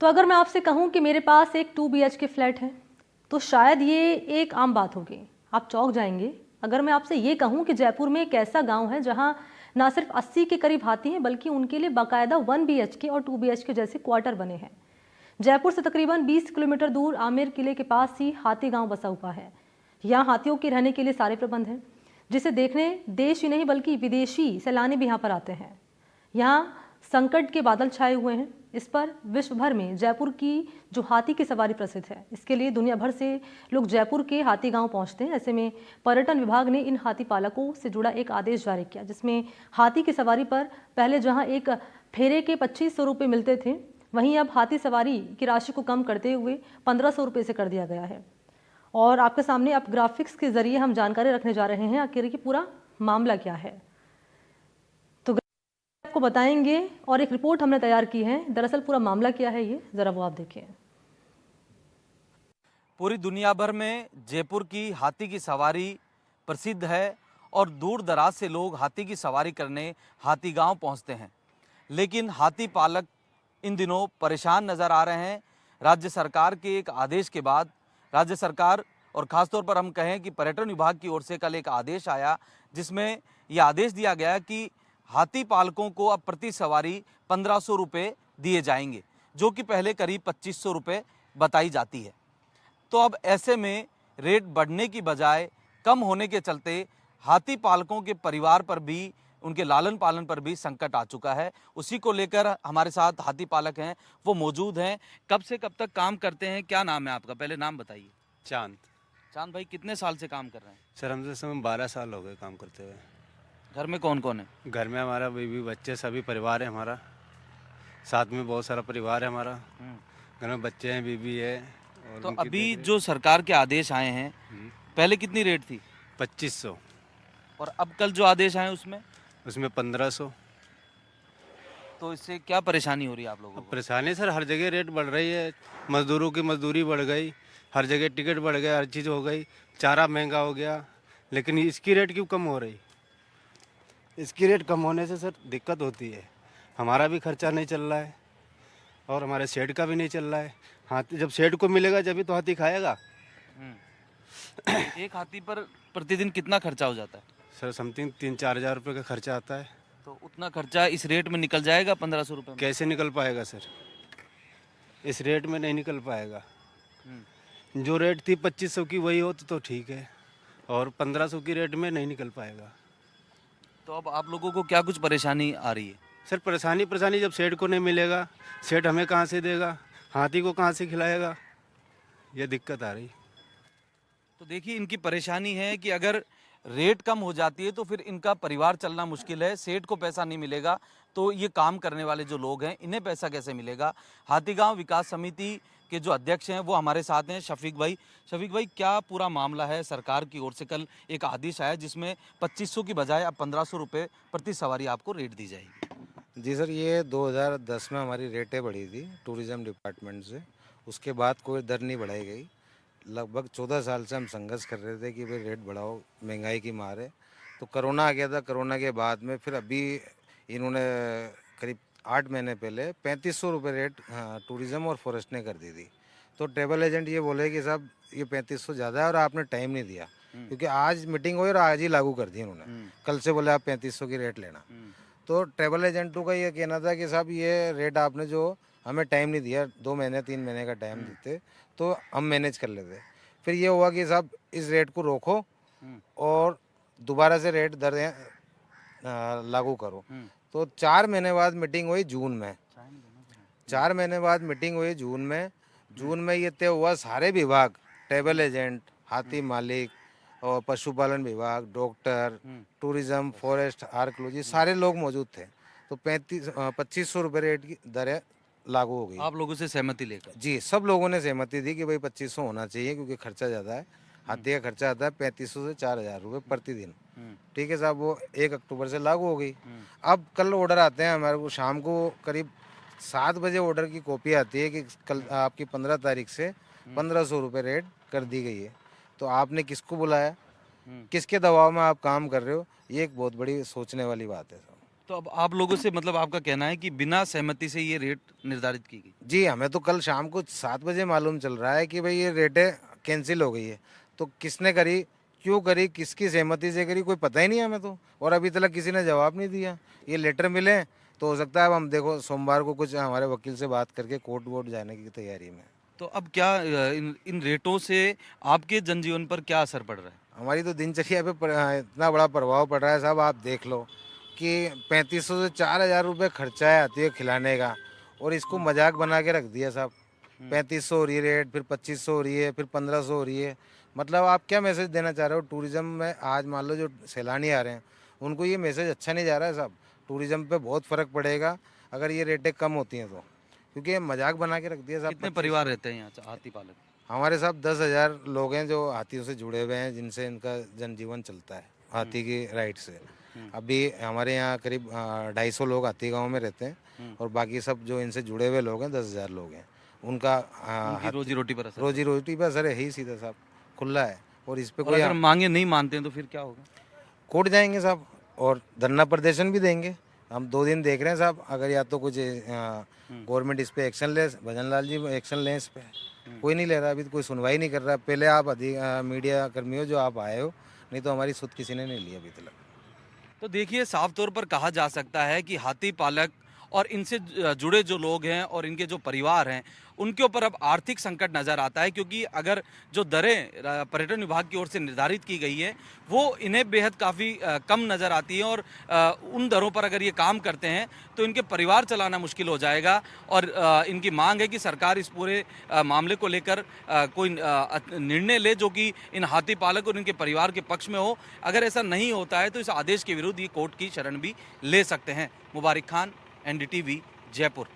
तो अगर मैं आपसे कहूं कि मेरे पास एक 2 BHK फ्लैट है तो शायद ये एक आम बात होगी, आप चौंक जाएंगे। अगर मैं आपसे ये कहूं कि जयपुर में एक ऐसा गांव है जहां ना सिर्फ 80 के करीब हाथी हैं बल्कि उनके लिए बाकायदा 1 BHK और 2 BHK जैसे क्वार्टर बने हैं। जयपुर से तकरीबन 20 किलोमीटर दूर आमेर किले के पास ही हाथी गांव बसा हुआ है। यहाँ हाथियों के रहने के लिए सारे प्रबंध हैं, जिसे देखने देश ही नहीं बल्कि विदेशी सैलानी भी यहाँ पर आते हैं। यहाँ संकट के बादल छाए हुए हैं। इस पर विश्व भर में जयपुर की जो हाथी की सवारी प्रसिद्ध है, इसके लिए दुनिया भर से लोग जयपुर के हाथी गांव पहुंचते हैं। ऐसे में पर्यटन विभाग ने इन हाथी पालकों से जुड़ा एक आदेश जारी किया, जिसमें हाथी की सवारी पर पहले जहां एक फेरे के 2500 रुपये मिलते थे, वहीं अब हाथी सवारी की राशि को कम करते हुए 1500 रुपये से कर दिया गया है। और आपके सामने अब ग्राफिक्स के जरिए हम जानकारी रखने जा रहे हैं आखिर कि पूरा मामला क्या है। तो आपको बताएंगे और एक रिपोर्ट हमने तैयार की है, दरअसल पूरा मामला क्या है ये जरा वो आप देखिए। पूरी दुनिया भर में जयपुर की हाथी की सवारी प्रसिद्ध है और दूर दराज से लोग हाथी की सवारी करने हाथी गांव पहुंचते हैं। लेकिन हाथी पालक इन दिनों परेशान नज़र आ रहे हैं। राज्य सरकार के एक आदेश के बाद राज्य सरकार और ख़ासतौर पर हम कहें कि पर्यटन विभाग की ओर से कल एक आदेश आया, जिसमें यह आदेश दिया गया कि हाथी पालकों को अब प्रति सवारी 1500 रुपये दिए जाएंगे, जो कि पहले करीब 2500 रुपये बताई जाती है। तो अब ऐसे में रेट बढ़ने की बजाय कम होने के चलते हाथी पालकों के परिवार पर भी, उनके लालन पालन पर भी संकट आ चुका है। उसी को लेकर हमारे साथ हाथी पालक हैं, वो मौजूद हैं। कब से कब तक काम करते हैं, क्या नाम है आपका, पहले नाम बताइए। चांद। चांद भाई, कितने साल से काम कर रहे हैं? सर हमसे समय 12 साल हो गए काम करते हुए। घर में कौन कौन है? घर में हमारा बीवी बच्चे सभी परिवार है हमारा, साथ में बहुत सारा परिवार है हमारा। घर में बच्चे हैं, बीवी है। और तो उनकी अभी देख- जो सरकार के आदेश आए हैं, पहले कितनी रेट थी 2500, और अब कल जो आदेश आए उसमें उसमें 1500। तो इससे क्या परेशानी हो रही है आप लोगों अब को? परेशानी सर, हर जगह रेट बढ़ रही है। मजदूरों की मजदूरी बढ़ गई, हर जगह टिकट बढ़ गया, हर चीज़ हो गई, चारा महंगा हो गया। लेकिन इसकी रेट क्यों कम हो रही? इसकी रेट कम होने से सर दिक्कत होती है, हमारा भी खर्चा नहीं चल रहा है और हमारे शेड का भी नहीं चल रहा है। हाथी जब शेड को मिलेगा जब तो हाथी खाएगा। एक हाथी पर प्रतिदिन कितना खर्चा हो जाता है? सर समथिंग 3-4 हज़ार रुपये का खर्चा आता है। तो उतना खर्चा इस रेट में निकल जाएगा 1500 रुपये में? कैसे निकल पाएगा सर? इस रेट में नहीं निकल पाएगा। जो रेट थी 2500 की वही हो तो ठीक है, और 1500 की रेट में नहीं निकल पाएगा। तो अब आप लोगों को क्या कुछ परेशानी आ रही है? सर परेशानी जब शेड को नहीं मिलेगा, शेड हमें कहाँ से देगा, हाथी को कहाँ से खिलाएगा, ये दिक्कत आ रही। तो देखिए, इनकी परेशानी है कि अगर रेट कम हो जाती है तो फिर इनका परिवार चलना मुश्किल है। सेठ को पैसा नहीं मिलेगा तो ये काम करने वाले जो लोग हैं इन्हें पैसा कैसे मिलेगा? हाथीगांव विकास समिति के जो अध्यक्ष हैं वो हमारे साथ हैं, शफीक भाई। शफीक भाई, क्या पूरा मामला है? सरकार की ओर से कल एक आदेश आया जिसमें 2500 की बजाय अब 1500 रुपये प्रति सवारी आपको रेट दी जाएगी। जी सर, ये 2010 में हमारी रेटें बढ़ी थी टूरिज़्म डिपार्टमेंट से, उसके बाद कोई दर नहीं बढ़ाई गई। लगभग 14 साल से हम संघर्ष कर रहे थे कि भाई रेट बढ़ाओ, महंगाई की मार है। तो कोरोना आ गया था, कोरोना के बाद में फिर अभी इन्होंने करीब 8 महीने पहले 3500 रुपये रेट टूरिज़्म और फॉरेस्ट ने कर दी थी। तो ट्रैवल एजेंट ये बोले कि साहब ये 3500 ज़्यादा है और आपने टाइम नहीं दिया, क्योंकि आज मीटिंग हुई और आज ही लागू कर दी उन्होंने। कल से बोले आप 3500 की रेट लेना। तो ट्रैवल एजेंटों का ये कहना था कि साहब ये रेट आपने जो हमें टाइम नहीं दिया, 2 महीने 3 महीने का टाइम देते तो हम मैनेज कर लेते। फिर ये हुआ कि साहब इस रेट को रोको और दोबारा से रेट दरें लागू करो। तो 4 महीने बाद मीटिंग हुई जून में। 4 महीने बाद मीटिंग हुई जून में ये तय हुआ, सारे विभाग, ट्रैवल एजेंट, हाथी मालिक और पशुपालन विभाग, डॉक्टर, टूरिज्म, फॉरेस्ट, आर्कियोलॉजी, सारे लोग मौजूद थे। तो 2500 रुपये रेट की दरें लागू हो गई। आप लोगों से सहमति लेकर? जी, सब लोगों ने सहमति दी कि भाई 2500 होना चाहिए, क्योंकि खर्चा ज़्यादा है। हाथी का खर्चा आता है 3500 से 4000 रुपये प्रतिदिन। ठीक है साहब, वो 1 अक्टूबर से लागू हो गई। अब कल ऑर्डर आते हैं हमारे को, शाम को करीब 7 बजे ऑर्डर की कॉपी आती है कि कल आपकी 15 तारीख से 1500 रुपये रेट कर दी गई है। तो आपने किसको बुलाया, किसके दबाव में आप काम कर रहे हो? ये एक बहुत बड़ी सोचने वाली बात है साहब। तो अब आप लोगों से मतलब आपका कहना है कि बिना सहमति से ये रेट निर्धारित की गई? जी, हमें तो कल शाम को 7 बजे मालूम चल रहा है कि भाई ये रेटें कैंसिल हो गई है। तो किसने करी, क्यों करी, किसकी सहमति से करी, कोई पता ही नहीं है हमें तो। और अभी तक किसी ने जवाब नहीं दिया। ये लेटर मिले तो हो सकता है अब हम देखो सोमवार को कुछ हमारे वकील से बात करके कोर्ट वोर्ट जाने की तैयारी में। तो अब क्या इन रेटों से आपके जनजीवन पर क्या असर पड़ रहा है? हमारी तो दिनचर्या पे इतना बड़ा प्रभाव पड़ रहा है साहब, आप देख लो कि 3500 से 4000 रुपये खर्चा है आती है खिलाने का, और इसको मजाक बना के रख दिया साहब। 3500 हो रही है रेट, फिर 2500 हो रही है, फिर 1500 हो रही है। मतलब आप क्या मैसेज देना चाह रहे हो टूरिज्म में? आज मान लो जो सैलानी आ रहे हैं उनको ये मैसेज अच्छा नहीं जा रहा है साहब। टूरिज्म पे बहुत फ़र्क पड़ेगा अगर ये रेटें कम होती हैं तो, क्योंकि ये मजाक बना के रख दिया साहब। कितने परिवार रहते हैं यहाँ हाथी पालक? हमारे साहब 10,000 लोग हैं जो हाथियों से जुड़े हुए हैं, जिनसे इनका जनजीवन चलता है हाथी की राइड से। अभी हमारे यहाँ करीब 250 लोग हाथी गांव में रहते हैं, और बाकी सब जो इनसे जुड़े हुए लोग हैं 10,000 लोग हैं। उनका उनकी रोजी रोटी पर असर? रोजी रोटी पर असर है ही सीधा साहब, खुला है। और इस पे और कोई अगर मांगे नहीं मानते हैं तो फिर क्या होगा? कोर्ट जाएंगे साहब और धरना प्रदर्शन भी देंगे। हम 2 दिन देख रहे हैं साहब, अगर या तो कुछ गवर्नमेंट इस पे एक्शन ले, भजन लाल जी एक्शन लें इस पे। कोई नहीं ले रहा, अभी तो कोई सुनवाई नहीं कर रहा। पहले आप मीडिया कर्मी हो जो आप आए हो, नहीं तो हमारी सुध किसी ने नहीं ली अभी तक। तो देखिए, साफ तौर पर कहा जा सकता है कि हाथी पालक और इनसे जुड़े जो लोग हैं और इनके जो परिवार हैं उनके ऊपर अब आर्थिक संकट नज़र आता है, क्योंकि अगर जो दरें पर्यटन विभाग की ओर से निर्धारित की गई है वो इन्हें बेहद काफ़ी कम नज़र आती है, और उन दरों पर अगर ये काम करते हैं तो इनके परिवार चलाना मुश्किल हो जाएगा। और इनकी मांग है कि सरकार इस पूरे मामले को लेकर कोई निर्णय ले जो कि इन हाथी पालक और इनके परिवार के पक्ष में हो। अगर ऐसा नहीं होता है तो इस आदेश के विरुद्ध ये कोर्ट की शरण भी ले सकते हैं। मुबारिक खान, NDTV, जयपुर।